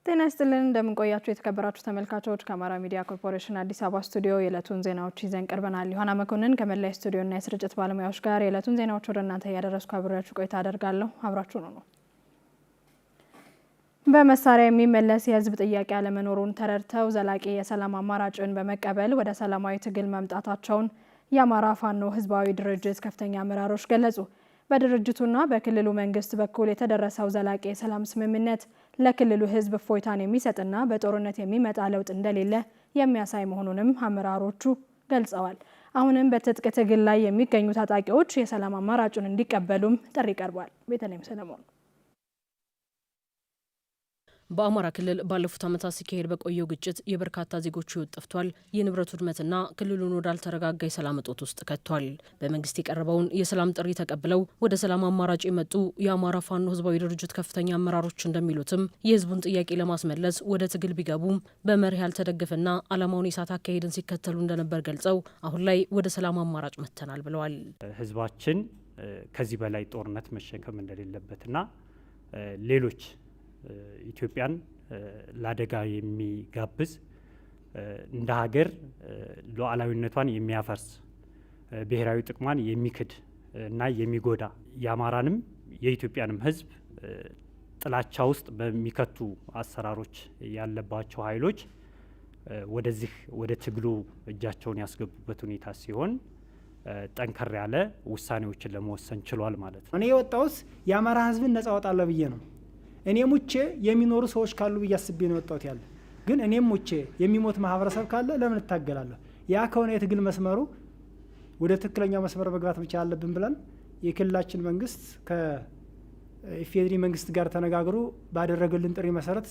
ጤና ይስጥልን እንደምን ቆያችሁ የተከበራችሁ ተመልካቾች ከአማራ ሚዲያ ኮርፖሬሽን አዲስ አበባ ስቱዲዮ የዕለቱን ዜናዎች ይዘን ቀርበናል። ዮሐና መኮንን ከመላይ ስቱዲዮና የስርጭት ባለሙያዎች ጋር የዕለቱን ዜናዎች ወደ እናንተ ያደረስኩ አብሬያችሁ ቆይታ አደርጋለሁ። አብራችሁ ነው። በመሳሪያ የሚመለስ የህዝብ ጥያቄ አለመኖሩን ተረድተው ዘላቂ የሰላም አማራጭን በመቀበል ወደ ሰላማዊ ትግል መምጣታቸውን የአማራ ፋኖ ህዝባዊ ድርጅት ከፍተኛ አመራሮች ገለጹ። በድርጅቱና በክልሉ መንግስት በኩል የተደረሰው ዘላቂ የሰላም ስምምነት ለክልሉ ህዝብ እፎይታን የሚሰጥና በጦርነት የሚመጣ ለውጥ እንደሌለ የሚያሳይ መሆኑንም አመራሮቹ ገልጸዋል። አሁንም በትጥቅ ትግል ላይ የሚገኙ ታጣቂዎች የሰላም አማራጩን እንዲቀበሉም ጥሪ ቀርቧል። ቤተልሔም ሰለሞን በአማራ ክልል ባለፉት ዓመታት ሲካሄድ በቆየው ግጭት የበርካታ ዜጎች ህይወት ጠፍቷል። የንብረት ውድመትና ክልሉን ወዳልተረጋጋ የሰላም እጦት ውስጥ ከቷል። በመንግስት የቀረበውን የሰላም ጥሪ ተቀብለው ወደ ሰላም አማራጭ የመጡ የአማራ ፋኖ ህዝባዊ ድርጅት ከፍተኛ አመራሮች እንደሚሉትም የህዝቡን ጥያቄ ለማስመለስ ወደ ትግል ቢገቡም በመርህ ያልተደገፈና ዓላማውን የሳት አካሄድን ሲከተሉ እንደነበር ገልጸው አሁን ላይ ወደ ሰላም አማራጭ መጥተናል ብለዋል። ህዝባችን ከዚህ በላይ ጦርነት መሸከም እንደሌለበትና ሌሎች ኢትዮጵያን ለአደጋ የሚጋብዝ እንደ ሀገር ሉዓላዊነቷን የሚያፈርስ ብሔራዊ ጥቅሟን የሚክድ እና የሚጎዳ የአማራንም የኢትዮጵያንም ህዝብ ጥላቻ ውስጥ በሚከቱ አሰራሮች ያለባቸው ኃይሎች ወደ ትግሉ እጃቸውን ያስገቡበት ሁኔታ ሲሆን ጠንከር ያለ ውሳኔዎችን ለመወሰን ችሏል ማለት ነው። እኔ የወጣሁት የአማራ ህዝብን ነጻ አወጣለሁ ብዬ ነው። እኔ ሙቼ የሚኖሩ ሰዎች ካሉ ብዬ አስቤ ነው የወጣሁት ያለ። ግን እኔም ሙቼ የሚሞት ማህበረሰብ ካለ ለምን እታገላለሁ? ያ ከሆነ የትግል መስመሩ ወደ ትክክለኛው መስመር መግባት ብቻ አለብን ብለን የክልላችን መንግስት ከኢፌዴሪ መንግስት ጋር ተነጋግሮ ባደረገልን ጥሪ መሰረት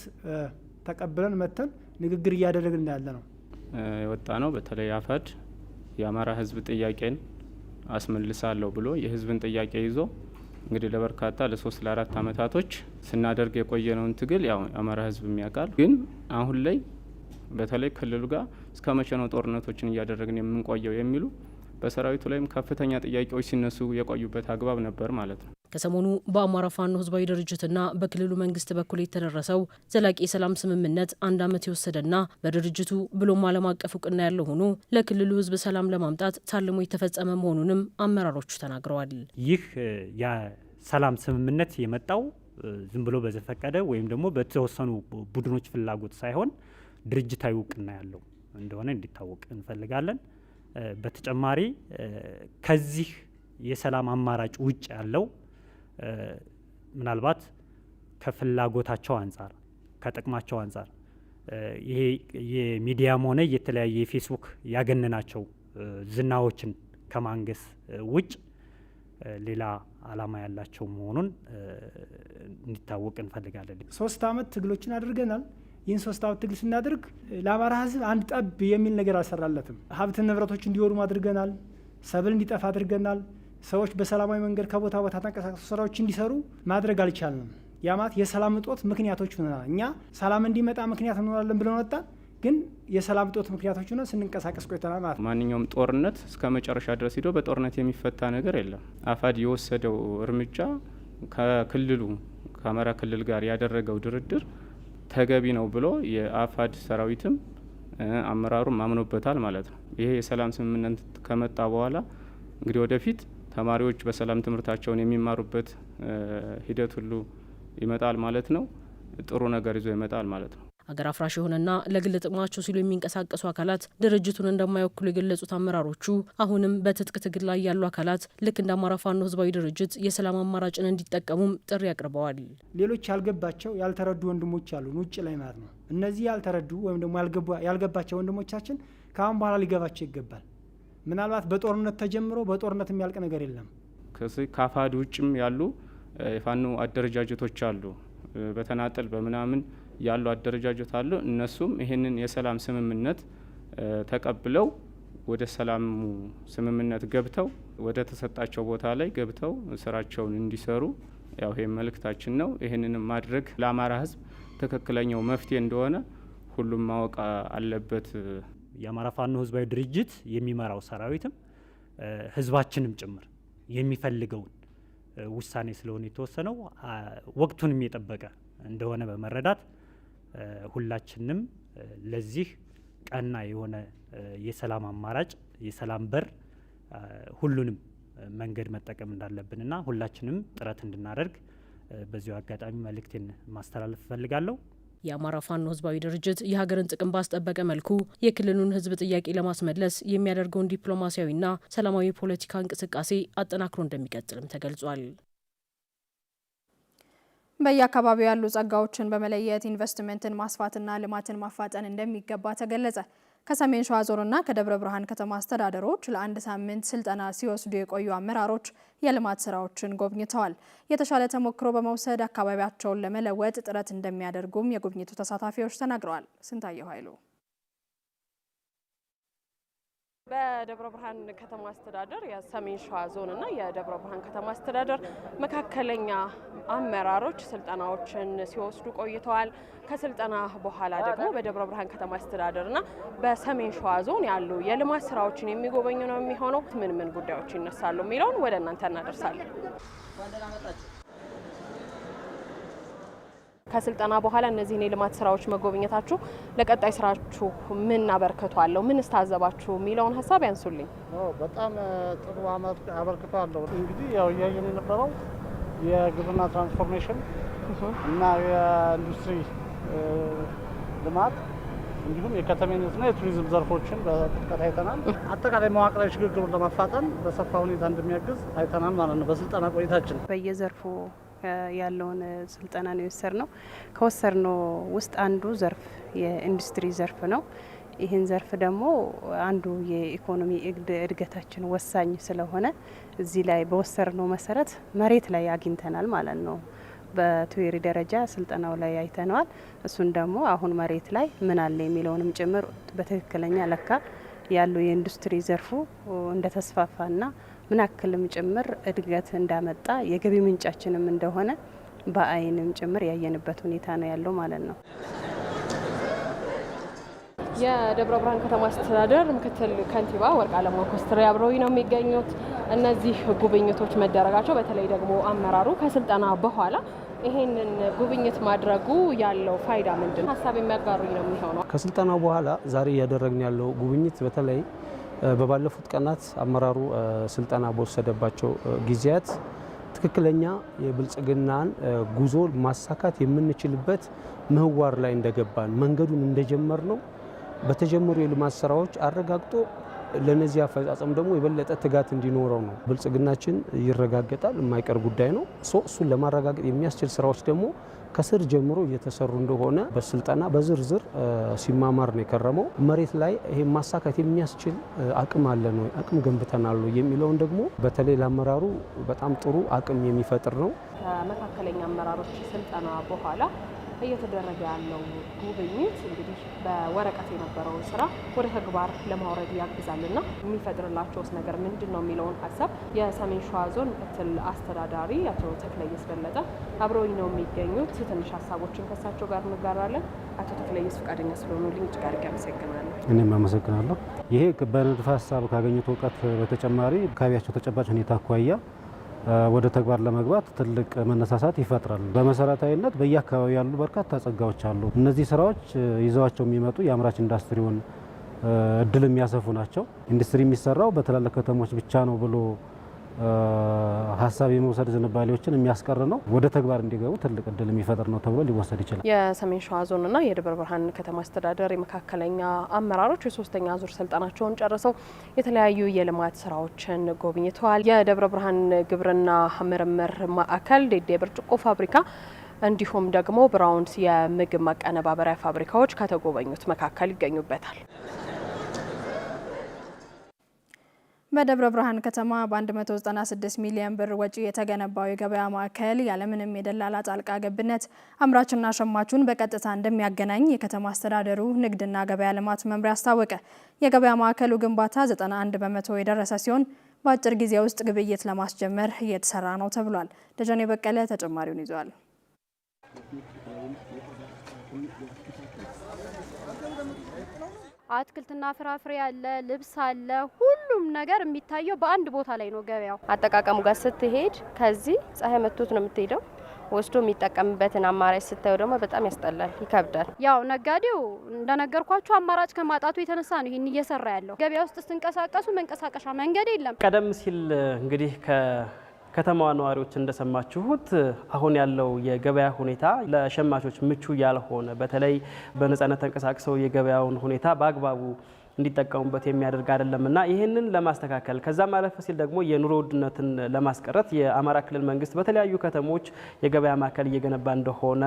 ተቀብለን መተን ንግግር እያደረግን ያለ ነው የወጣ ነው። በተለይ አፋድ የአማራ ህዝብ ጥያቄን አስመልሳለሁ ብሎ የህዝብን ጥያቄ ይዞ እንግዲህ ለበርካታ ለ3 ለ4 አመታቶች ስናደርግ የቆየነውን ትግል ያው አማራ ህዝብ የሚያውቃል። ግን አሁን ላይ በተለይ ክልሉ ጋር እስከ መቼ ነው ጦርነቶችን እያደረግን የምንቆየው የሚሉ በሰራዊቱ ላይም ከፍተኛ ጥያቄዎች ሲነሱ የቆዩበት አግባብ ነበር ማለት ነው። ከሰሞኑ በአማራ ፋኖ ህዝባዊ ድርጅትና በክልሉ መንግስት በኩል የተደረሰው ዘላቂ የሰላም ስምምነት 1 አመት የወሰደና በድርጅቱ ብሎም ዓለም አቀፍ እውቅና ያለው ሆኖ ለክልሉ ህዝብ ሰላም ለማምጣት ታልሞ የተፈጸመ መሆኑንም አመራሮቹ ተናግረዋል። ይህ የሰላም ስምምነት የመጣው ዝም ብሎ በዘፈቀደ ወይም ደግሞ በተወሰኑ ቡድኖች ፍላጎት ሳይሆን ድርጅታዊ እውቅና ያለው እንደሆነ እንዲታወቅ እንፈልጋለን። በተጨማሪ ከዚህ የሰላም አማራጭ ውጭ ያለው ምናልባት ከፍላጎታቸው አንጻር ከጥቅማቸው አንጻር ይሄ የሚዲያም ሆነ የተለያየ የፌስቡክ ያገነናቸው ዝናዎችን ከማንገስ ውጭ ሌላ አላማ ያላቸው መሆኑን እንዲታወቅ እንፈልጋለን። 3 አመት ትግሎችን አድርገናል። ይህን 3 አመት ትግል ስናደርግ ለአማራ ህዝብ አንድ ጠብ የሚል ነገር አልሰራለትም። ሀብት ንብረቶች እንዲወድሙ አድርገናል። ሰብል እንዲጠፋ አድርገናል። ሰዎች በሰላማዊ መንገድ ከቦታ ቦታ ተንቀሳቅሰው ስራዎች እንዲሰሩ ማድረግ አልቻልንም። ያማት የሰላም እጦት ምክንያቶች ሆነናል። እኛ ሰላም እንዲመጣ ምክንያት እንሆናለን ብለን ወጣን። ግን የሰላም እጦት ምክንያቶች ሆነ ስንንቀሳቀስ ቆይተናል ማለት ነው። ማንኛውም ጦርነት እስከ መጨረሻ ድረስ ሄዶ በጦርነት የሚፈታ ነገር የለም። አፋድ የወሰደው እርምጃ ከክልሉ ከአማራ ክልል ጋር ያደረገው ድርድር ተገቢ ነው ብሎ የአፋድ ሰራዊትም አመራሩም ማምኖበታል ማለት ነው። ይሄ የሰላም ስምምነት ከመጣ በኋላ እንግዲህ ወደፊት ተማሪዎች በሰላም ትምህርታቸውን የሚማሩበት ሂደት ሁሉ ይመጣል ማለት ነው። ጥሩ ነገር ይዞ ይመጣል ማለት ነው። አገር አፍራሽ የሆነና ለግል ጥቅማቸው ሲሉ የሚንቀሳቀሱ አካላት ድርጅቱን እንደማይወክሉ የገለጹት አመራሮቹ አሁንም በትጥቅ ትግል ላይ ያሉ አካላት ልክ እንደ አማራ ፋኖ ህዝባዊ ድርጅት የሰላም አማራጭን እንዲጠቀሙም ጥሪ አቅርበዋል። ሌሎች ያልገባቸው ያልተረዱ ወንድሞች አሉ ውጭ ላይ ማለት ነው። እነዚህ ያልተረዱ ወይም ደግሞ ያልገባቸው ወንድሞቻችን ከአሁን በኋላ ሊገባቸው ይገባል። ምናልባት በጦርነት ተጀምሮ በጦርነት የሚያልቅ ነገር የለም። ከአፋድ ውጭም ያሉ የፋኖ አደረጃጀቶች አሉ። በተናጠል በምናምን ያሉ አደረጃጀት አሉ። እነሱም ይህንን የሰላም ስምምነት ተቀብለው ወደ ሰላሙ ስምምነት ገብተው ወደ ተሰጣቸው ቦታ ላይ ገብተው ስራቸውን እንዲሰሩ ያው ይሄ መልእክታችን ነው። ይህንንም ማድረግ ለአማራ ሕዝብ ትክክለኛው መፍትሄ እንደሆነ ሁሉም ማወቅ አለበት። የአማራ ፋኖ ህዝባዊ ድርጅት የሚመራው ሰራዊትም ህዝባችንም ጭምር የሚፈልገውን ውሳኔ ስለሆነ የተወሰነው ወቅቱንም የጠበቀ እንደሆነ በመረዳት ሁላችንም ለዚህ ቀና የሆነ የሰላም አማራጭ የሰላም በር ሁሉንም መንገድ መጠቀም እንዳለብንና ሁላችንም ጥረት እንድናደርግ በዚሁ አጋጣሚ መልእክቴን ማስተላለፍ እፈልጋለሁ። የአማራ ፋኖ ህዝባዊ ድርጅት የሀገርን ጥቅም ባስጠበቀ መልኩ የክልሉን ህዝብ ጥያቄ ለማስመለስ የሚያደርገውን ዲፕሎማሲያዊና ሰላማዊ ፖለቲካ እንቅስቃሴ አጠናክሮ እንደሚቀጥልም ተገልጿል። በየአካባቢው ያሉ ጸጋዎችን በመለየት ኢንቨስትመንትን ማስፋትና ልማትን ማፋጠን እንደሚገባ ተገለጸ። ከሰሜን ሸዋ ዞንና ከደብረ ብርሃን ከተማ አስተዳደሮች ለአንድ ሳምንት ስልጠና ሲወስዱ የቆዩ አመራሮች የልማት ስራዎችን ጎብኝተዋል። የተሻለ ተሞክሮ በመውሰድ አካባቢያቸውን ለመለወጥ ጥረት እንደሚያደርጉም የጉብኝቱ ተሳታፊዎች ተናግረዋል። ስንታየው ኃይሉ በደብረ ብርሃን ከተማ አስተዳደር የሰሜን ሸዋ ዞንና የደብረ ብርሃን ከተማ አስተዳደር መካከለኛ አመራሮች ስልጠናዎችን ሲወስዱ ቆይተዋል። ከስልጠና በኋላ ደግሞ በደብረ ብርሃን ከተማ አስተዳደርና በሰሜን ሸዋ ዞን ያሉ የልማት ስራዎችን የሚጎበኙ ነው የሚሆነው። ምን ምን ጉዳዮች ይነሳሉ የሚለውን ወደ እናንተ እናደርሳለን። ከስልጠና በኋላ እነዚህን የልማት ስራዎች መጎብኘታችሁ ለቀጣይ ስራችሁ ምን አበርክቶ አለው? ምን ታዘባችሁ የሚለውን ሀሳብ ያንሱልኝ። በጣም ጥሩ አበርክቶ አለው። እንግዲህ ያው እያየን የነበረው የግብርና ትራንስፎርሜሽን እና የኢንዱስትሪ ልማት እንዲሁም የከተሜነትና የቱሪዝም ዘርፎችን በጥልቀት አይተናል። አጠቃላይ መዋቅራዊ ሽግግሩን ለማፋጠን በሰፋ ሁኔታ እንደሚያግዝ አይተናል ማለት ነው። በስልጠና ቆይታችን በየዘርፉ ያለውን ስልጠና ነው የወሰድነው። ከወሰድነው ውስጥ አንዱ ዘርፍ የኢንዱስትሪ ዘርፍ ነው። ይህን ዘርፍ ደግሞ አንዱ የኢኮኖሚ እድገታችን ወሳኝ ስለሆነ እዚህ ላይ በወሰድነው መሰረት መሬት ላይ አግኝተናል ማለት ነው። በቲዎሪ ደረጃ ስልጠናው ላይ አይተነዋል። እሱን ደግሞ አሁን መሬት ላይ ምን አለ የሚለውንም ጭምር በትክክለኛ ለካ ያለው የኢንዱስትሪ ዘርፉ እንደተስፋፋና ምን ያክልም ጭምር እድገት እንዳመጣ የገቢ ምንጫችንም እንደሆነ በአይንም ጭምር ያየንበት ሁኔታ ነው ያለው ማለት ነው። የደብረ ብርሃን ከተማ አስተዳደር ምክትል ከንቲባ ወርቅአለማው ኮስትሬ አብረው ነው የሚገኙት። እነዚህ ጉብኝቶች መደረጋቸው በተለይ ደግሞ አመራሩ ከስልጠና በኋላ ይሄንን ጉብኝት ማድረጉ ያለው ፋይዳ ምንድን ነው? ሀሳብ የሚያጋሩኝ ነው የሚሆነው። ከስልጠናው በኋላ ዛሬ እያደረግን ያለው ጉብኝት በተለይ በባለፉት ቀናት አመራሩ ስልጠና በወሰደባቸው ጊዜያት ትክክለኛ የብልጽግናን ጉዞ ማሳካት የምንችልበት ምህዋር ላይ እንደገባን መንገዱን እንደጀመር ነው በተጀመሩ የልማት ስራዎች አረጋግጦ ለነዚህ አፈጻጸም ደግሞ የበለጠ ትጋት እንዲኖረው ነው። ብልጽግናችን ይረጋገጣል፣ የማይቀር ጉዳይ ነው። እሱን ለማረጋገጥ የሚያስችል ስራዎች ደግሞ ከስር ጀምሮ እየተሰሩ እንደሆነ በስልጠና በዝርዝር ሲማማር ነው የከረመው። መሬት ላይ ይሄ ማሳካት የሚያስችል አቅም አለ ነው አቅም ገንብተናል ነው የሚለውን ደግሞ በተለይ ለአመራሩ በጣም ጥሩ አቅም የሚፈጥር ነው። ከመካከለኛ አመራሮች ስልጠና በኋላ እየተደረገ ያለው ጉብኝት እንግዲህ በወረቀት የነበረውን ስራ ወደ ተግባር ለማውረድ ያግዛልና የሚፈጥርላቸውስ ነገር ምንድን ነው የሚለውን ሀሳብ የሰሜን ሸዋ ዞን ምክትል አስተዳዳሪ አቶ ተክለየስ በለጠ አብረውኝ ነው የሚገኙት። ትንሽ ሀሳቦችን ከሳቸው ጋር እንጋራለን። አቶ ተክለየስ ፈቃደኛ ስለሆኑልኝ እጅግ አድርጌ አመሰግናለሁ። እኔም አመሰግናለሁ። ይሄ በንድፈ ሀሳብ ካገኙት እውቀት በተጨማሪ አካባቢያቸው ተጨባጭ ሁኔታ አኳያ ወደ ተግባር ለመግባት ትልቅ መነሳሳት ይፈጥራል። በመሰረታዊነት በየአካባቢው ያሉ በርካታ ጸጋዎች አሉ። እነዚህ ስራዎች ይዘዋቸው የሚመጡ የአምራች ኢንዱስትሪውን እድል የሚያሰፉ ናቸው። ኢንዱስትሪ የሚሰራው በትላልቅ ከተሞች ብቻ ነው ብሎ ሀሳብ የመውሰድ ዝንባሌዎችን የሚያስቀር ነው። ወደ ተግባር እንዲገቡ ትልቅ እድል የሚፈጥር ነው ተብሎ ሊወሰድ ይችላል። የሰሜን ሸዋ ዞንና የደብረ ብርሃን ከተማ አስተዳደር የመካከለኛ አመራሮች የሶስተኛ ዙር ስልጠናቸውን ጨርሰው የተለያዩ የልማት ስራዎችን ጎብኝተዋል። የደብረ ብርሃን ግብርና ምርምር ማዕከል፣ ዴዴ ብርጭቆ ፋብሪካ እንዲሁም ደግሞ ብራውንስ የምግብ ማቀነባበሪያ ፋብሪካዎች ከተጎበኙት መካከል ይገኙበታል። በደብረ ብርሃን ከተማ በ196 ሚሊዮን ብር ወጪ የተገነባው የገበያ ማዕከል ያለምንም የደላላ ጣልቃ ገብነት አምራችና ሸማቹን በቀጥታ እንደሚያገናኝ የከተማ አስተዳደሩ ንግድና ገበያ ልማት መምሪያ አስታወቀ። የገበያ ማዕከሉ ግንባታ 91 በመቶ የደረሰ ሲሆን በአጭር ጊዜ ውስጥ ግብይት ለማስጀመር እየተሰራ ነው ተብሏል። ደጀኔ በቀለ ተጨማሪውን ይዟል። አትክልትና ፍራፍሬ አለ፣ ልብስ አለ፣ ሁሉም ነገር የሚታየው በአንድ ቦታ ላይ ነው። ገበያው አጠቃቀሙ ጋር ስትሄድ ከዚህ ፀሐይ መቶት ነው የምትሄደው። ወስዶ የሚጠቀምበትን አማራጭ ስታዩ ደግሞ በጣም ያስጠላል፣ ይከብዳል። ያው ነጋዴው እንደነገርኳችሁ አማራጭ ከማጣቱ የተነሳ ነው ይህን እየሰራ ያለው። ገበያ ውስጥ ስትንቀሳቀሱ መንቀሳቀሻ መንገድ የለም። ቀደም ሲል እንግዲህ ከተማዋ ነዋሪዎች እንደሰማችሁት አሁን ያለው የገበያ ሁኔታ ለሸማቾች ምቹ ያልሆነ በተለይ በነጻነት ተንቀሳቅሰው የገበያውን ሁኔታ በአግባቡ እንዲጠቀሙበት የሚያደርግ አይደለምና ይህንን ለማስተካከል ከዛም አለፍ ሲል ደግሞ የኑሮ ውድነትን ለማስቀረት የአማራ ክልል መንግስት በተለያዩ ከተሞች የገበያ ማዕከል እየገነባ እንደሆነ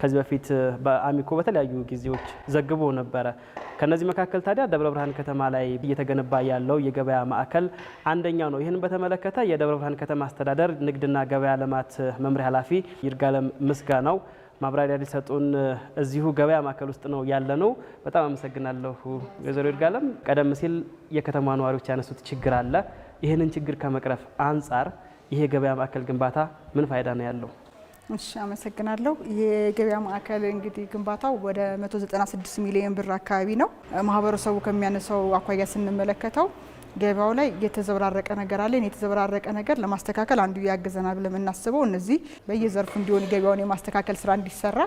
ከዚህ በፊት በአሚኮ በተለያዩ ጊዜዎች ዘግቦ ነበረ። ከነዚህ መካከል ታዲያ ደብረ ብርሃን ከተማ ላይ እየተገነባ ያለው የገበያ ማዕከል አንደኛው ነው። ይህን በተመለከተ የደብረ ብርሃን ከተማ አስተዳደር ንግድና ገበያ ልማት መምሪያ ኃላፊ ይርጋለም ምስጋናው ማብራሪያ ሊሰጡን እዚሁ ገበያ ማዕከል ውስጥ ነው ያለነው። በጣም አመሰግናለሁ ወይዘሮ ይርጋለም። ቀደም ሲል የከተማ ነዋሪዎች ያነሱት ችግር አለ። ይህንን ችግር ከመቅረፍ አንጻር ይሄ የገበያ ማዕከል ግንባታ ምን ፋይዳ ነው ያለው? እሺ አመሰግናለሁ። ይሄ የገበያ ማዕከል እንግዲህ ግንባታው ወደ 196 ሚሊዮን ብር አካባቢ ነው። ማህበረሰቡ ከሚያነሳው አኳያ ስንመለከተው ገበያው ላይ የተዘበራረቀ ነገር አለ። የተዘበራረቀ ነገር ለማስተካከል አንዱ ያገዘናል ብለን የምናስበው እነዚህ በየዘርፉ እንዲሆን ገበያውን የማስተካከል ስራ እንዲሰራ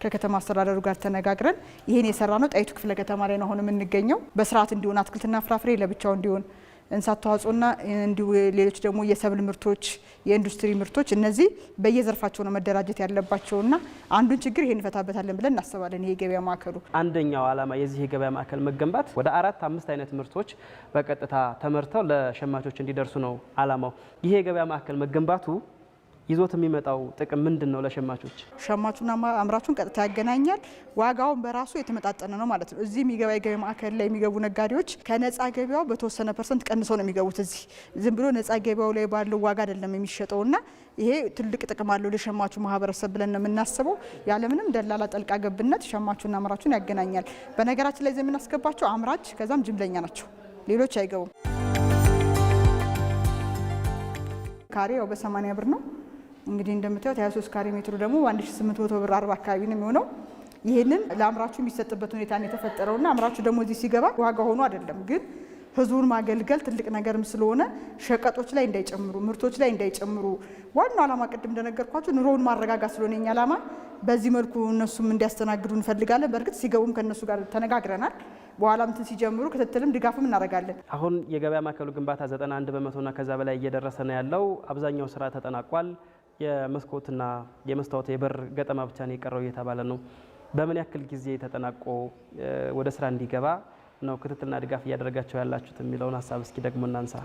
ከከተማ አስተዳደሩ ጋር ተነጋግረን ይሄን የሰራ ነው። ጣይቱ ክፍለ ከተማ ላይ ነው አሁን የምንገኘው። በስርዓት እንዲሆን አትክልትና ፍራፍሬ ለብቻው እንዲሆን፣ እንስሳት ተዋጽኦና እንዲሁ ሌሎች ደግሞ የሰብል ምርቶች፣ የኢንዱስትሪ ምርቶች እነዚህ በየዘርፋቸው ነው መደራጀት ያለባቸውና አንዱን ችግር ይሄን እንፈታበታለን ብለን እናስባለን። ይሄ ገበያ ማዕከሉ አንደኛው ዓላማ የዚህ የገበያ ማዕከል መገንባት ወደ 4-5 አይነት ምርቶች በቀጥታ ተመርተው ለሸማቾች እንዲደርሱ ነው ዓላማው። ይሄ የገበያ ማዕከል መገንባቱ ይዞት የሚመጣው ጥቅም ምንድን ነው? ለሸማቾች ሸማቹና አምራቹን ቀጥታ ያገናኛል። ዋጋውን በራሱ የተመጣጠነ ነው ማለት ነው። እዚህ የሚገባ የገበያ ማዕከል ላይ የሚገቡ ነጋዴዎች ከነጻ ገበያው በተወሰነ ፐርሰንት ቀንሰው ነው የሚገቡት። እዚህ ዝም ብሎ ነጻ ገበያው ላይ ባለው ዋጋ አይደለም የሚሸጠውና ይሄ ትልቅ ጥቅም አለው ለሸማቹ ማህበረሰብ ብለን ነው የምናስበው። ያለምንም ደላላ ጠልቃ ገብነት ሸማቹና አምራቹን ያገናኛል። በነገራችን ላይ የምናስገባቸው አምራች ከዛም ጅምለኛ ናቸው፣ ሌሎች አይገቡም። ካሬው በ80 ብር ነው። እንግዲህ እንደምታዩት 23 ካሬ ሜትሩ ደግሞ 1800 ብር 40 አካባቢ ነው የሚሆነው። ይሄንን ለአምራቹ የሚሰጥበት ሁኔታ ነው የተፈጠረውና አምራቹ ደግሞ እዚህ ሲገባ ዋጋ ሆኖ አይደለም፣ ግን ህዝቡን ማገልገል ትልቅ ነገርም ስለሆነ ሸቀጦች ላይ እንዳይጨምሩ፣ ምርቶች ላይ እንዳይጨምሩ ዋናው ዓላማ ቅድም እንደነገርኳችሁ ኑሮውን ማረጋጋት ስለሆነ የኛ ዓላማ በዚህ መልኩ እነሱም እንዲያስተናግዱ እንፈልጋለን። በእርግጥ ሲገቡም ከነሱ ጋር ተነጋግረናል። በኋላም እንትን ሲጀምሩ ክትትልም ድጋፍም እናደርጋለን። አሁን የገበያ ማዕከሉ ግንባታ 91 በመቶና ከዛ በላይ እየደረሰ ነው ያለው። አብዛኛው ስራ ተጠናቋል። የመስኮትና የመስታወት የበር ገጠማ ብቻ ነው የቀረው እየተባለ ነው። በምን ያክል ጊዜ ተጠናቆ ወደ ስራ እንዲገባ ነው ክትትልና ድጋፍ እያደረጋቸው ያላችሁት የሚለውን ሀሳብ እስኪ ደግሞ እናንሳ።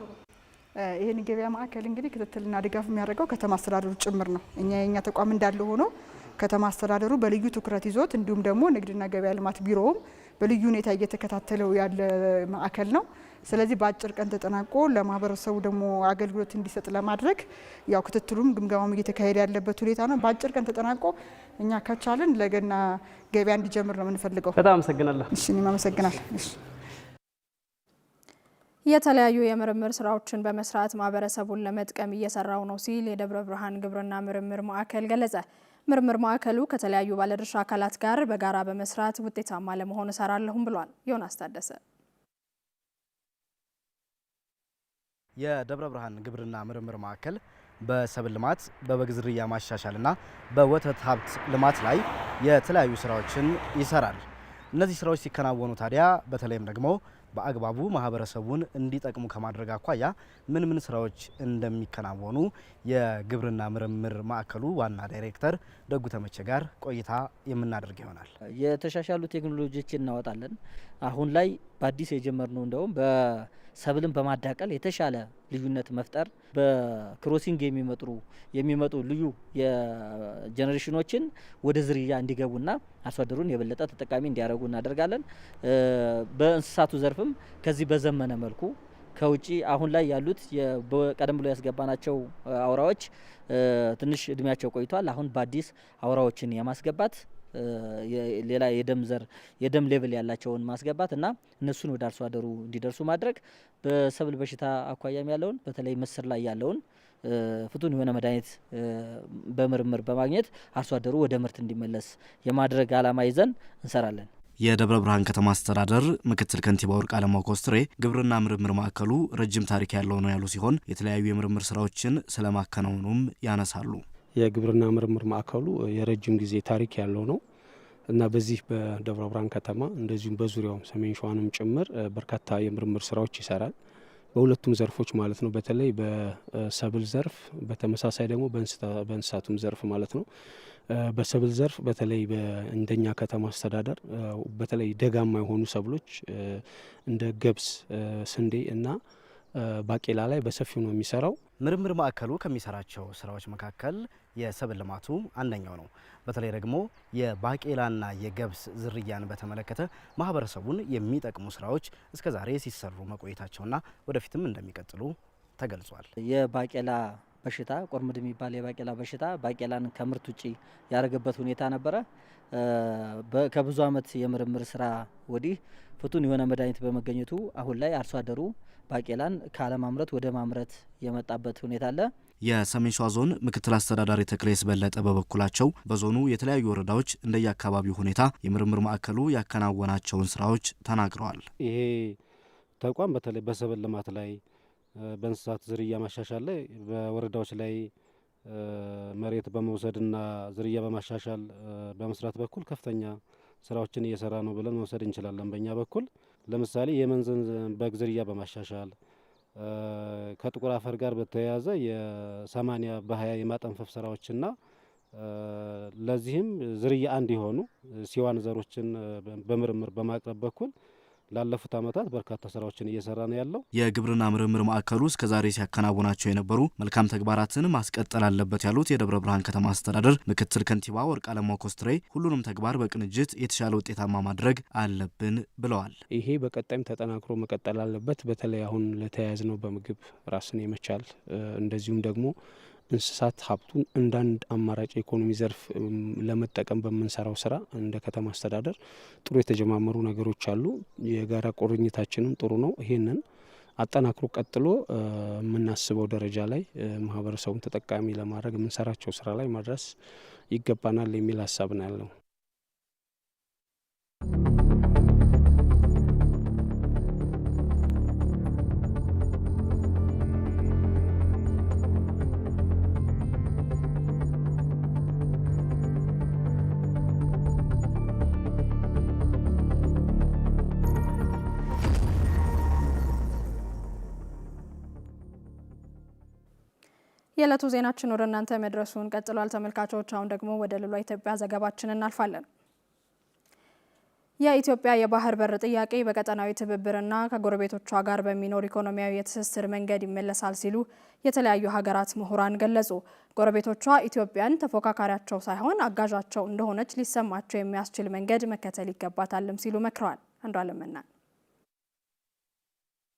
ይህን ገበያ ማዕከል እንግዲህ ክትትልና ድጋፍ የሚያደርገው ከተማ አስተዳደሩ ጭምር ነው። የኛ ተቋም እንዳለ ሆኖ ከተማ አስተዳደሩ በልዩ ትኩረት ይዞት እንዲሁም ደግሞ ንግድና ገበያ ልማት ቢሮውም በልዩ ሁኔታ እየተከታተለው ያለ ማዕከል ነው። ስለዚህ በአጭር ቀን ተጠናቆ ለማህበረሰቡ ደግሞ አገልግሎት እንዲሰጥ ለማድረግ ያው ክትትሉም ግምገማም እየተካሄደ ያለበት ሁኔታ ነው። በአጭር ቀን ተጠናቆ እኛ ከቻልን ለገና ገበያ እንዲጀምር ነው የምንፈልገው። በጣም አመሰግናለሁ። እሺ እኔም አመሰግናለሁ። እሺ የተለያዩ የምርምር ስራዎችን በመስራት ማህበረሰቡን ለመጥቀም እየሰራው ነው ሲል የደብረ ብርሃን ግብርና ምርምር ማዕከል ገለጸ። ምርምር ማዕከሉ ከተለያዩ ባለድርሻ አካላት ጋር በጋራ በመስራት ውጤታማ ለመሆን እሰራለሁም ብሏል። ዮናስ ታደሰ የደብረ ብርሃን ግብርና ምርምር ማዕከል በሰብል ልማት፣ በበግ ዝርያ ማሻሻልና በወተት ሀብት ልማት ላይ የተለያዩ ስራዎችን ይሰራል። እነዚህ ስራዎች ሲከናወኑ ታዲያ በተለይም ደግሞ በአግባቡ ማህበረሰቡን እንዲጠቅሙ ከማድረግ አኳያ ምን ምን ስራዎች እንደሚከናወኑ የግብርና ምርምር ማዕከሉ ዋና ዳይሬክተር ደጉ ተመቸ ጋር ቆይታ የምናደርግ ይሆናል። የተሻሻሉ ቴክኖሎጂዎችን እናወጣለን። አሁን ላይ በአዲስ የጀመርነው እንደውም በሰብልን በማዳቀል የተሻለ ልዩነት መፍጠር በክሮሲንግ የሚመጡ ልዩ የጀኔሬሽኖችን ወደ ዝርያ እንዲገቡና አርሶ አደሩን የበለጠ ተጠቃሚ እንዲያደርጉ እናደርጋለን። በእንስሳቱ ዘርፍም ከዚህ በዘመነ መልኩ ከውጪ አሁን ላይ ያሉት ቀደም ብሎ ያስገባናቸው አውራዎች ትንሽ እድሜያቸው ቆይቷል። አሁን በአዲስ አውራዎችን የማስገባት ሌላ የደም ሌቭል ያላቸውን ማስገባት እና እነሱን ወደ አርሶ አደሩ እንዲደርሱ ማድረግ በሰብል በሽታ አኳያም ያለውን በተለይ ምስር ላይ ያለውን ፍቱን የሆነ መድኃኒት በምርምር በማግኘት አርሶ አደሩ ወደ ምርት እንዲመለስ የማድረግ ዓላማ ይዘን እንሰራለን። የደብረ ብርሃን ከተማ አስተዳደር ምክትል ከንቲባ ወርቅ አለማው ኮስትሬ ግብርና ምርምር ማዕከሉ ረጅም ታሪክ ያለው ነው ያሉ ሲሆን የተለያዩ የምርምር ስራዎችን ስለማከናወኑም ያነሳሉ። የግብርና ምርምር ማዕከሉ የረጅም ጊዜ ታሪክ ያለው ነው እና በዚህ በደብረ ብርሃን ከተማ እንደዚሁም በዙሪያው ሰሜን ሸዋንም ጭምር በርካታ የምርምር ስራዎች ይሰራል። በሁለቱም ዘርፎች ማለት ነው። በተለይ በሰብል ዘርፍ፣ በተመሳሳይ ደግሞ በእንስሳቱም ዘርፍ ማለት ነው። በሰብል ዘርፍ በተለይ እንደኛ ከተማ አስተዳደር በተለይ ደጋማ የሆኑ ሰብሎች እንደ ገብስ፣ ስንዴ እና ባቄላ ላይ በሰፊው ነው የሚሰራው። ምርምር ማዕከሉ ከሚሰራቸው ስራዎች መካከል የሰብል ልማቱ አንደኛው ነው። በተለይ ደግሞ የባቄላና የገብስ ዝርያን በተመለከተ ማህበረሰቡን የሚጠቅሙ ስራዎች እስከዛሬ ሲሰሩ መቆየታቸውና ወደፊትም እንደሚቀጥሉ ተገልጿል። የባቄላ በሽታ ቆርምድ የሚባል የባቄላ በሽታ ባቄላን ከምርት ውጪ ያደረገበት ሁኔታ ነበረ። ከብዙ ዓመት የምርምር ስራ ወዲህ ፍቱን የሆነ መድኃኒት በመገኘቱ አሁን ላይ አርሶ አደሩ ባቄላን ካለማምረት ወደ ማምረት የመጣበት ሁኔታ አለ። የሰሜን ሸዋ ዞን ምክትል አስተዳዳሪ ተክሌስ በለጠ በበኩላቸው በዞኑ የተለያዩ ወረዳዎች እንደየአካባቢው ሁኔታ የምርምር ማዕከሉ ያከናወናቸውን ስራዎች ተናግረዋል። ይሄ ተቋም በተለይ በሰብል ልማት ላይ፣ በእንስሳት ዝርያ ማሻሻል ላይ በወረዳዎች ላይ መሬት በመውሰድና ዝርያ በማሻሻል በመስራት በኩል ከፍተኛ ስራዎችን እየሰራ ነው ብለን መውሰድ እንችላለን። በእኛ በኩል ለምሳሌ የመንዘን በግ ዝርያ በማሻሻል ከጥቁር አፈር ጋር በተያያዘ የ80 በ20 የማጠንፈፍ ስራዎችና ለዚህም ዝርያ አንድ የሆኑ ሲዋን ዘሮችን በምርምር በማቅረብ በኩል ላለፉት ዓመታት በርካታ ስራዎችን እየሰራ ነው ያለው። የግብርና ምርምር ማዕከሉ እስከዛሬ ሲያከናውናቸው የነበሩ መልካም ተግባራትን ማስቀጠል አለበት ያሉት የደብረ ብርሃን ከተማ አስተዳደር ምክትል ከንቲባ ወርቅ አለማው ኮስትሬ ሁሉንም ተግባር በቅንጅት የተሻለ ውጤታማ ማድረግ አለብን ብለዋል። ይሄ በቀጣይም ተጠናክሮ መቀጠል አለበት። በተለይ አሁን ለተያያዝ ነው በምግብ ራስን የመቻል እንደዚሁም ደግሞ እንስሳት ሀብቱን እንዳንድ አማራጭ የኢኮኖሚ ዘርፍ ለመጠቀም በምንሰራው ስራ እንደ ከተማ አስተዳደር ጥሩ የተጀማመሩ ነገሮች አሉ። የጋራ ቁርኝታችንም ጥሩ ነው። ይሄንን አጠናክሮ ቀጥሎ የምናስበው ደረጃ ላይ ማህበረሰቡን ተጠቃሚ ለማድረግ የምንሰራቸው ስራ ላይ ማድረስ ይገባናል የሚል ሀሳብ ነው ያለው። የዕለቱ ዜናችን ወደ እናንተ መድረሱን ቀጥሏል ተመልካቾች። አሁን ደግሞ ወደ ሌላ ኢትዮጵያ ዘገባችን እናልፋለን። የኢትዮጵያ የባህር በር ጥያቄ በቀጠናዊ ትብብርና ከጎረቤቶቿ ጋር በሚኖር ኢኮኖሚያዊ የትስስር መንገድ ይመለሳል ሲሉ የተለያዩ ሀገራት ምሁራን ገለጹ። ጎረቤቶቿ ኢትዮጵያን ተፎካካሪያቸው ሳይሆን አጋዣቸው እንደሆነች ሊሰማቸው የሚያስችል መንገድ መከተል ይገባታልም ሲሉ መክረዋል። አንዷለምና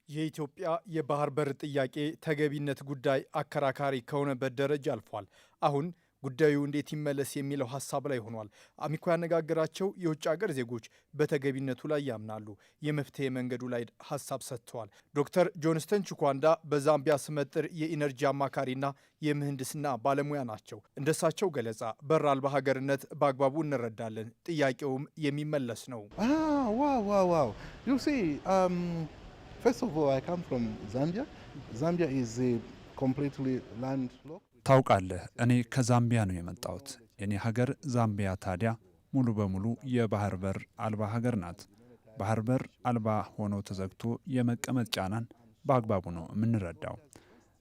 የኢትዮጵያ የባህር በር ጥያቄ ተገቢነት ጉዳይ አከራካሪ ከሆነበት ደረጃ አልፏል። አሁን ጉዳዩ እንዴት ይመለስ የሚለው ሀሳብ ላይ ሆኗል። አሚኮ ያነጋገራቸው የውጭ ሀገር ዜጎች በተገቢነቱ ላይ ያምናሉ። የመፍትሄ መንገዱ ላይ ሀሳብ ሰጥተዋል። ዶክተር ጆንስተን ቹኳንዳ በዛምቢያ ስመጥር የኢነርጂ አማካሪና የምህንድስና ባለሙያ ናቸው። እንደሳቸው ገለጻ በር አልባ ሀገርነት በአግባቡ እንረዳለን፣ ጥያቄውም የሚመለስ ነው። First of all, I come from Zambia. Zambia is completely landlocked. ታውቃለህ፣ እኔ ከዛምቢያ ነው የመጣሁት። የኔ ሀገር ዛምቢያ ታዲያ ሙሉ በሙሉ የባህር በር አልባ ሀገር ናት። ባህር በር አልባ ሆኖ ተዘግቶ የመቀመጥ ጫናን በአግባቡ ነው የምንረዳው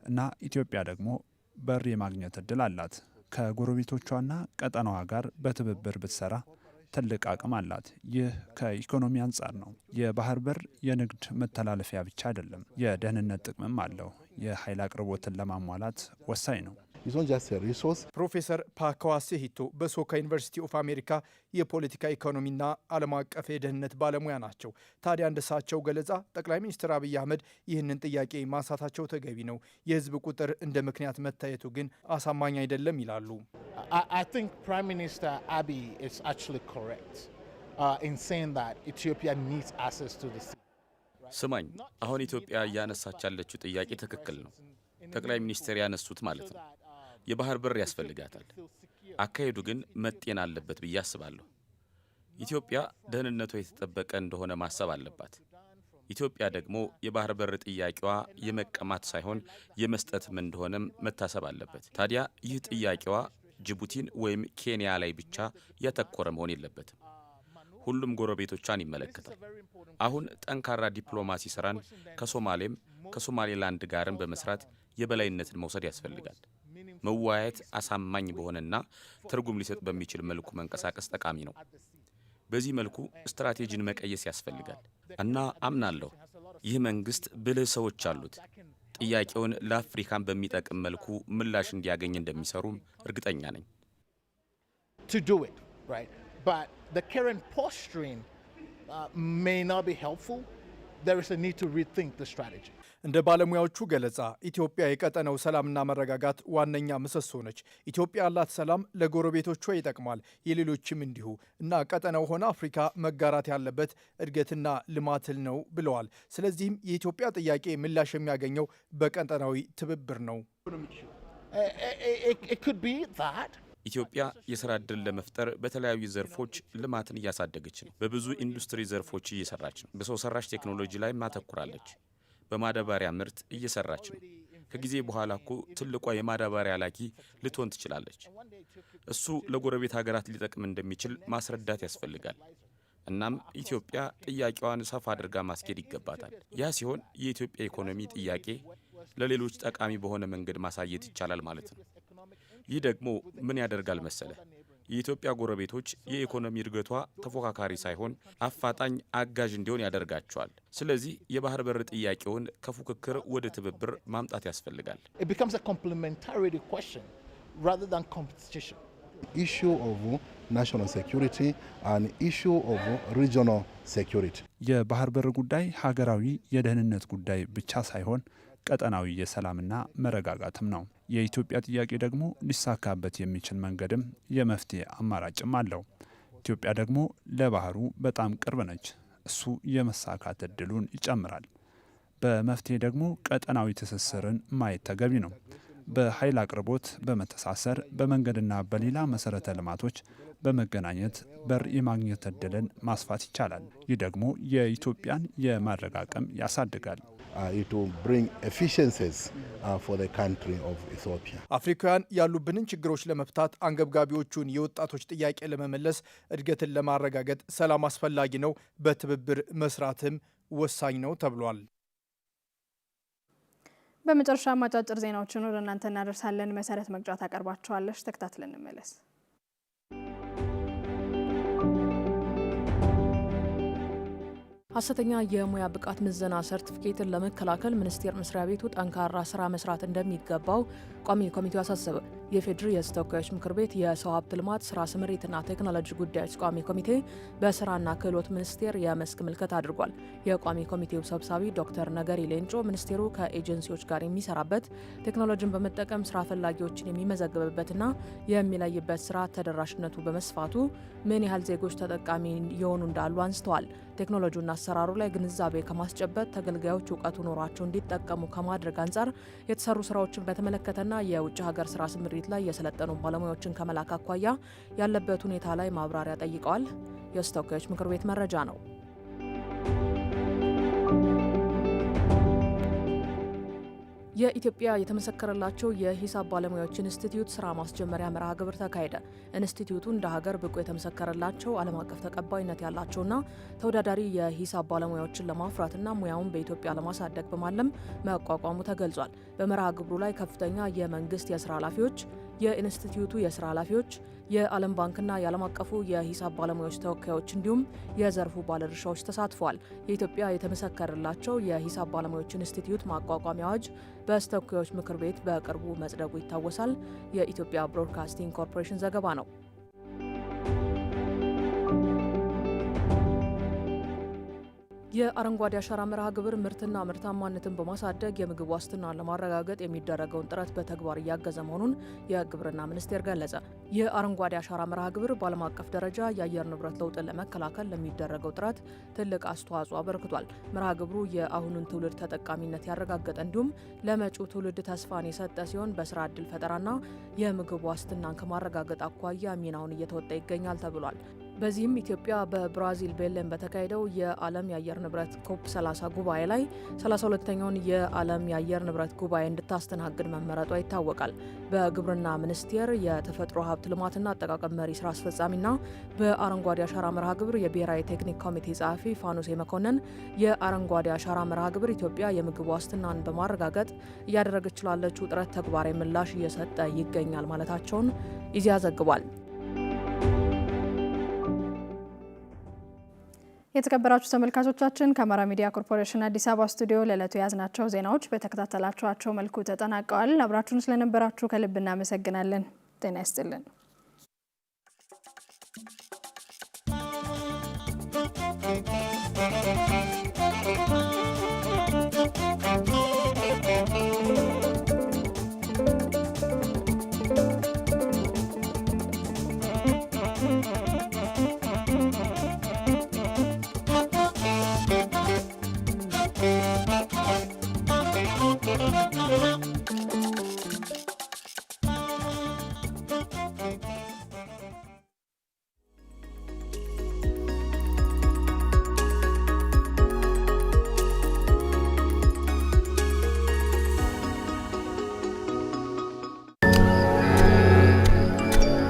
እና ኢትዮጵያ ደግሞ በር የማግኘት እድል አላት። ከጎረቤቶቿና ቀጠናዋ ጋር በትብብር ብትሰራ ትልቅ አቅም አላት። ይህ ከኢኮኖሚ አንጻር ነው። የባህር በር የንግድ መተላለፊያ ብቻ አይደለም፣ የደህንነት ጥቅምም አለው። የኃይል አቅርቦትን ለማሟላት ወሳኝ ነው። It's not just a resource. ፕሮፌሰር ፓካዋሴ ሂቶ በሶካ ዩኒቨርሲቲ ኦፍ አሜሪካ የፖለቲካ ኢኮኖሚና ዓለም አቀፍ የደህንነት ባለሙያ ናቸው። ታዲያ እንደሳቸው ገለጻ ጠቅላይ ሚኒስትር አብይ አህመድ ይህንን ጥያቄ ማንሳታቸው ተገቢ ነው፣ የህዝብ ቁጥር እንደ ምክንያት መታየቱ ግን አሳማኝ አይደለም ይላሉ። I think Prime Minister Abiy is actually correct in saying that Ethiopia needs access to the sea. ስማኝ፣ አሁን ኢትዮጵያ እያነሳች ያለችው ጥያቄ ትክክል ነው። ጠቅላይ ሚኒስትር ያነሱት ማለት ነው። የባህር በር ያስፈልጋታል። አካሄዱ ግን መጤን አለበት ብዬ አስባለሁ። ኢትዮጵያ ደህንነቷ የተጠበቀ እንደሆነ ማሰብ አለባት። ኢትዮጵያ ደግሞ የባህር በር ጥያቄዋ የመቀማት ሳይሆን የመስጠትም እንደሆነም መታሰብ አለበት። ታዲያ ይህ ጥያቄዋ ጅቡቲን ወይም ኬንያ ላይ ብቻ ያተኮረ መሆን የለበትም። ሁሉም ጎረቤቶቿን ይመለከታል። አሁን ጠንካራ ዲፕሎማሲ ስራን ከሶማሌም ከሶማሌላንድ ጋርም በመስራት የበላይነትን መውሰድ ያስፈልጋል። መወያየት አሳማኝ በሆነና ትርጉም ሊሰጥ በሚችል መልኩ መንቀሳቀስ ጠቃሚ ነው። በዚህ መልኩ ስትራቴጂን መቀየስ ያስፈልጋል እና አምናለሁ ይህ መንግስት ብልህ ሰዎች አሉት። ጥያቄውን ለአፍሪካን በሚጠቅም መልኩ ምላሽ እንዲያገኝ እንደሚሰሩም እርግጠኛ ነኝ። To do it, right? But the current posturing may not be helpful. There is a need to rethink the strategy. እንደ ባለሙያዎቹ ገለጻ ኢትዮጵያ የቀጠናው ሰላምና መረጋጋት ዋነኛ ምሰሶ ነች። ኢትዮጵያ ያላት ሰላም ለጎረቤቶቿ ይጠቅማል፣ የሌሎችም እንዲሁ እና ቀጠናው ሆነ አፍሪካ መጋራት ያለበት እድገትና ልማትን ነው ብለዋል። ስለዚህም የኢትዮጵያ ጥያቄ ምላሽ የሚያገኘው በቀጠናዊ ትብብር ነው። ኢትዮጵያ የሥራ ዕድል ለመፍጠር በተለያዩ ዘርፎች ልማትን እያሳደገች ነው። በብዙ ኢንዱስትሪ ዘርፎች እየሰራች ነው። በሰው ሰራሽ ቴክኖሎጂ ላይ ማተኩራለች። በማዳበሪያ ምርት እየሰራች ነው። ከጊዜ በኋላ እኮ ትልቋ የማዳበሪያ ላኪ ልትሆን ትችላለች። እሱ ለጎረቤት ሀገራት ሊጠቅም እንደሚችል ማስረዳት ያስፈልጋል። እናም ኢትዮጵያ ጥያቄዋን ሰፋ አድርጋ ማስኬድ ይገባታል። ያ ሲሆን የኢትዮጵያ ኢኮኖሚ ጥያቄ ለሌሎች ጠቃሚ በሆነ መንገድ ማሳየት ይቻላል ማለት ነው። ይህ ደግሞ ምን ያደርጋል መሰለ? የኢትዮጵያ ጎረቤቶች የኢኮኖሚ እድገቷ ተፎካካሪ ሳይሆን አፋጣኝ አጋዥ እንዲሆን ያደርጋቸዋል። ስለዚህ የባህር በር ጥያቄውን ከፉክክር ወደ ትብብር ማምጣት ያስፈልጋል። It becomes a complementarity question rather than competition. Issue of national security and issue of regional security. የባህር በር ጉዳይ ሀገራዊ የደህንነት ጉዳይ ብቻ ሳይሆን ቀጠናዊ የሰላምና መረጋጋትም ነው። የኢትዮጵያ ጥያቄ ደግሞ ሊሳካበት የሚችል መንገድም የመፍትሄ አማራጭም አለው። ኢትዮጵያ ደግሞ ለባህሩ በጣም ቅርብ ነች። እሱ የመሳካት እድሉን ይጨምራል። በመፍትሄ ደግሞ ቀጠናዊ ትስስርን ማየት ተገቢ ነው። በኃይል አቅርቦት በመተሳሰር በመንገድና በሌላ መሰረተ ልማቶች በመገናኘት በር የማግኘት እድልን ማስፋት ይቻላል። ይህ ደግሞ የኢትዮጵያን የማድረግ አቅም ያሳድጋል። It will bring efficiencies for the country of Ethiopia. አፍሪካውያን ያሉብንን ችግሮች ለመፍታት አንገብጋቢዎቹን የወጣቶች ጥያቄ ለመመለስ እድገትን ለማረጋገጥ ሰላም አስፈላጊ ነው፣ በትብብር መስራትም ወሳኝ ነው ተብሏል። በመጨረሻ አጫጭር ዜናዎችን ወደ እናንተ እናደርሳለን። መሰረት መግጫ ታቀርባቸዋለች። ተከታትለን እንመለስ። ሐሰተኛ የሙያ ብቃት ምዘና ሰርቲፊኬትን ለመከላከል ሚኒስቴር መስሪያ ቤቱ ጠንካራ ስራ መስራት እንደሚገባው ቋሚ ኮሚቴው አሳሰበ። የፌዴሪ የሕዝብ ተወካዮች ምክር ቤት የሰው ሀብት ልማት ስራ ስምሪትና ቴክኖሎጂ ጉዳዮች ቋሚ ኮሚቴ በስራና ክህሎት ሚኒስቴር የመስክ ምልከታ አድርጓል። የቋሚ ኮሚቴው ሰብሳቢ ዶክተር ነገሪ ሌንጮ ሚኒስቴሩ ከኤጀንሲዎች ጋር የሚሰራበት ቴክኖሎጂን በመጠቀም ስራ ፈላጊዎችን የሚመዘግብበትና የሚለይበት ስራ ተደራሽነቱ በመስፋቱ ምን ያህል ዜጎች ተጠቃሚ የሆኑ እንዳሉ አንስተዋል። ቴክኖሎጂና አሰራሩ ላይ ግንዛቤ ከማስጨበጥ ተገልጋዮች እውቀቱ ኖሯቸው እንዲጠቀሙ ከማድረግ አንጻር የተሰሩ ስራዎችን በተመለከተና የውጭ ሀገር ስራ ስምሪት ላይ የሰለጠኑ ባለሙያዎችን ከመላክ አኳያ ያለበት ሁኔታ ላይ ማብራሪያ ጠይቀዋል። የሕዝብ ተወካዮች ምክር ቤት መረጃ ነው። የኢትዮጵያ የተመሰከረላቸው የሂሳብ ባለሙያዎች ኢንስቲትዩት ስራ ማስጀመሪያ መርሃ ግብር ተካሄደ። ኢንስቲትዩቱ እንደ ሀገር ብቁ የተመሰከረላቸው ዓለም አቀፍ ተቀባይነት ያላቸውና ተወዳዳሪ የሂሳብ ባለሙያዎችን ለማፍራትና ሙያውን በኢትዮጵያ ለማሳደግ በማለም መቋቋሙ ተገልጿል። በመርሃ ግብሩ ላይ ከፍተኛ የመንግስት የስራ ኃላፊዎች፣ የኢንስቲትዩቱ የስራ ኃላፊዎች፣ የዓለም ባንክና የዓለም አቀፉ የሂሳብ ባለሙያዎች ተወካዮች እንዲሁም የዘርፉ ባለድርሻዎች ተሳትፈዋል። የኢትዮጵያ የተመሰከረላቸው የሂሳብ ባለሙያዎች ኢንስቲትዩት ማቋቋሚያ አዋጅ በተወካዮች ምክር ቤት በቅርቡ መጽደቁ ይታወሳል። የኢትዮጵያ ብሮድካስቲንግ ኮርፖሬሽን ዘገባ ነው። የአረንጓዴ አሻራ መርሃ ግብር ምርትና ምርታማነትን በማሳደግ የምግብ ዋስትናን ለማረጋገጥ የሚደረገውን ጥረት በተግባር እያገዘ መሆኑን የግብርና ሚኒስቴር ገለጸ። የአረንጓዴ አሻራ መርሃ ግብር በዓለም አቀፍ ደረጃ የአየር ንብረት ለውጥን ለመከላከል ለሚደረገው ጥረት ትልቅ አስተዋጽኦ አበርክቷል። መርሃ ግብሩ የአሁኑን ትውልድ ተጠቃሚነት ያረጋገጠ እንዲሁም ለመጪው ትውልድ ተስፋን የሰጠ ሲሆን በስራ ዕድል ፈጠራና የምግብ ዋስትናን ከማረጋገጥ አኳያ ሚናውን እየተወጣ ይገኛል ተብሏል። በዚህም ኢትዮጵያ በብራዚል ቤሌም በተካሄደው የዓለም የአየር ንብረት ኮፕ 30 ጉባኤ ላይ 32ኛውን የዓለም የአየር ንብረት ጉባኤ እንድታስተናግድ መመረጧ ይታወቃል። በግብርና ሚኒስቴር የተፈጥሮ ሀብት ልማትና አጠቃቀም መሪ ስራ አስፈጻሚና በአረንጓዴ አሻራ መርሃ ግብር የብሔራዊ ቴክኒክ ኮሚቴ ጸሐፊ ፋኖሴ መኮንን የአረንጓዴ አሻራ መርሃ ግብር ኢትዮጵያ የምግብ ዋስትናን በማረጋገጥ እያደረገች ላለችው ጥረት ተግባራዊ ምላሽ እየሰጠ ይገኛል ማለታቸውን ኢዜአ ዘግቧል። የተከበራችሁ ተመልካቾቻችን ከአማራ ሚዲያ ኮርፖሬሽን አዲስ አበባ ስቱዲዮ ለዕለቱ የያዝናቸው ዜናዎች በተከታተላችኋቸው መልኩ ተጠናቀዋል። አብራችሁን ስለነበራችሁ ከልብ እናመሰግናለን። ጤና ይስጥልን።